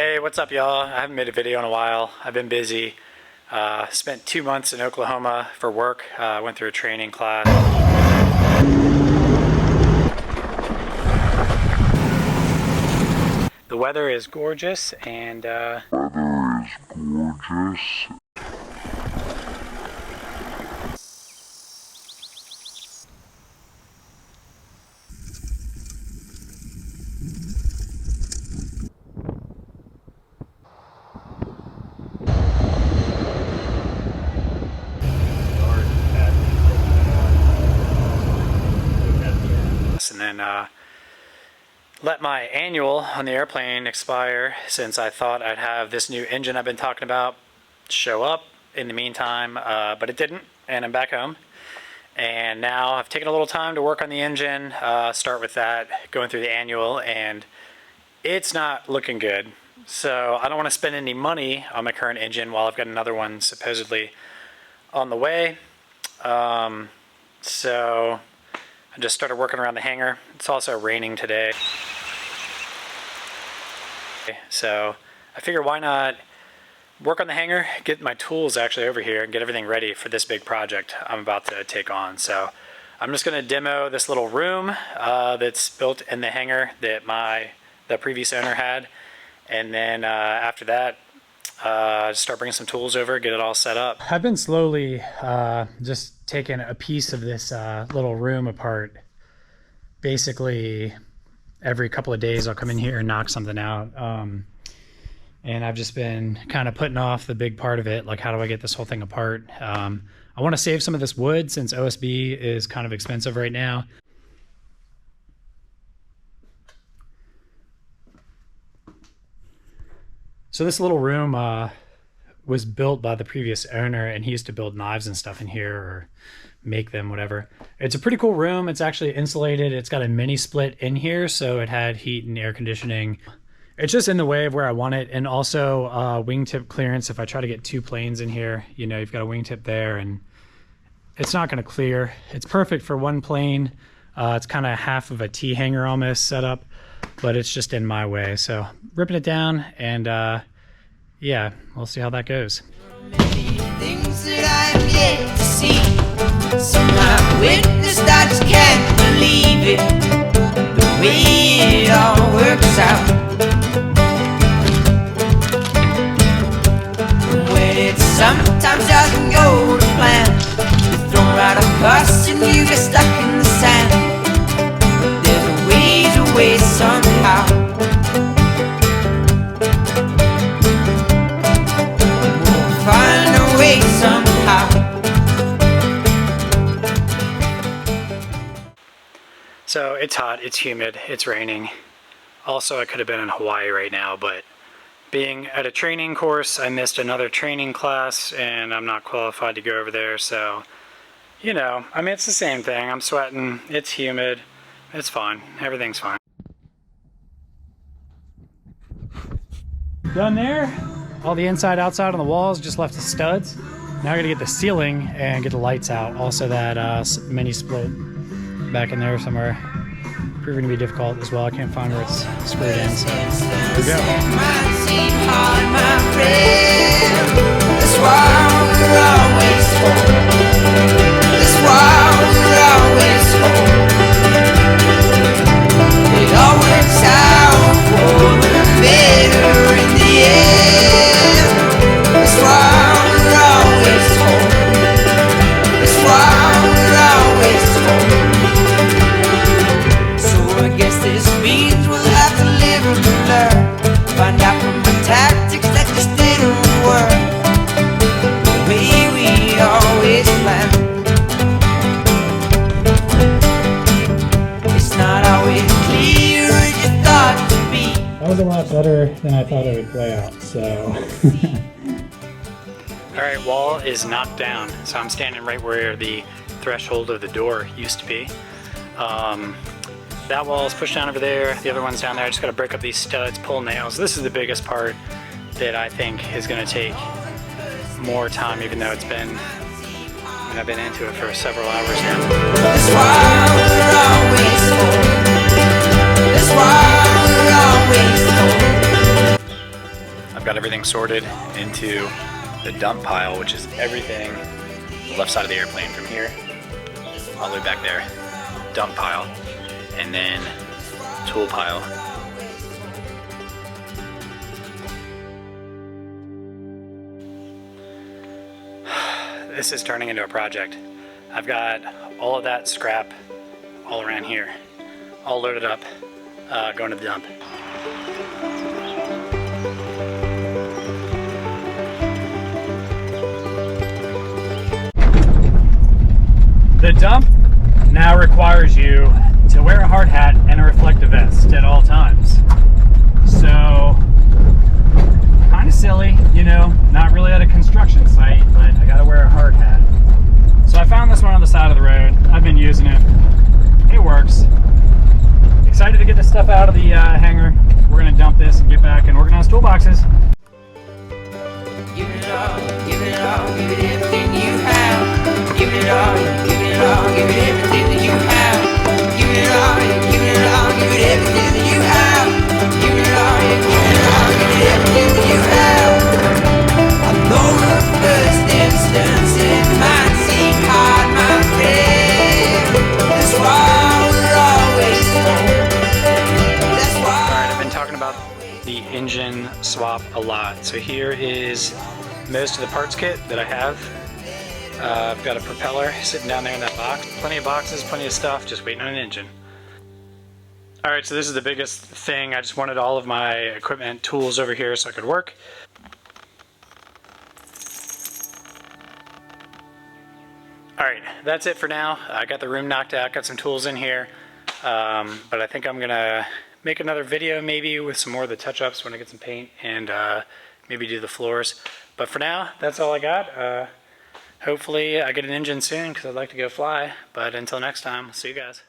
Hey, what's up y'all? I haven't made a video in a while. I've been busy. Spent 2 months in Oklahoma for work. Went through a training class. The weather is gorgeous and then let my annual on the airplane expire since I thought I'd have this new engine I've been talking about show up in the meantime, but it didn't, and I'm back home. And now I've taken a little time to work on the engine, start with that, going through the annual, and it's not looking good. So I don't want to spend any money on my current engine while I've got another one supposedly on the way. So I just started working around the hangar. It's also raining today. So I figure why not work on the hangar, get my tools actually over here and get everything ready for this big project I'm about to take on. So I'm just going to demo this little room that's built in the hangar that the previous owner had. And then after that, start bringing some tools over, get it all set up. I've been slowly just taking a piece of this little room apart. Basically, every couple of days I'll come in here and knock something out. And I've just been kind of putting off the big part of it, like how do I get this whole thing apart? I want to save some of this wood since OSB is kind of expensive right now. So this little room was built by the previous owner, and he used to build knives and stuff in here, or make them, whatever. It's a pretty cool room. It's actually insulated. It's got a mini split in here, so it had heat and air conditioning. It's just in the way of where I want it, and also wingtip clearance. If I try to get 2 planes in here, you know, you've got a wingtip there, and it's not going to clear. It's perfect for 1 plane. It's kind of half of a T-hanger almost set up, but it's just in my way. So ripping it down, and yeah, we'll see how that goes. Many things that I'm yet to see. Some I've witnessed, I just can't believe it. The way it all works out. When it sometimes doesn't go to plan, you throw out a cuss and you get stuck in the sand. There's a way somehow. We'll find a way somehow. So it's hot, it's humid, it's raining. Also, I could have been in Hawaii right now, but being at a training course, I missed another training class and I'm not qualified to go over there. So, you know, I mean, it's the same thing. I'm sweating, it's humid, it's fine, everything's fine. Done there. All the inside, outside on the walls, just left the studs. Now I gotta get the ceiling and get the lights out. Also that mini split back in there somewhere. Proving to be difficult as well. I can't find where it's screwed in, so here we go. It all works out for the better in the end. That's why we're always home. That's why we're always home. So I guess this means we'll have to live and learn. Find out from the tactics that just didn't work. The way we always planned. It's not always clear as you thought it to be. That was a lot better than I thought it would play out, so. Alright, wall is knocked down, so I'm standing right where the threshold of the door used to be. That wall is pushed down over there, the other one's down there. I just got to break up these studs, pull nails. This is the biggest part that I think is going to take more time, even though it's been, I've been into it for several hours now. That's why we're always home. That's why we're always home. everything sorted into the dump pile, which is everything the left side of the airplane from here all the way back there. Dump pile, and then tool pile. This is turning into a project. I've got all of that scrap all around here, all loaded up, going to the dump. The dump now requires you to wear a hard hat and a reflective vest at all times. So, kind of silly, you know, not really at a construction site, but I gotta wear a hard hat. So I found this one on the side of the road. I've been using it. It works. Excited to get this stuff out of the hangar. We're gonna dump this and get back and organize toolboxes. Give it all, give it all, give it everything you have. Give it all, give it all, give it everything that you have. Give it all, give it all, give it everything that you have. Give it all, give it all, give it everything that you have. I know the first instance it might seem hard, my friend. That's why we're always home. That's why. Alright, I've been talking about the engine swap a lot. So here is most of the parts kit that I have. I've got a propeller sitting down there in that box. Plenty of boxes, plenty of stuff, just waiting on an engine. Alright, so this is the biggest thing. I just wanted all of my equipment, tools over here so I could work. Alright, that's it for now. I got the room knocked out, got some tools in here. But I think I'm gonna make another video maybe with some more of the touch-ups when I get some paint and maybe do the floors. But for now, that's all I got. Hopefully I get an engine soon because I'd like to go fly. But until next time, see you guys.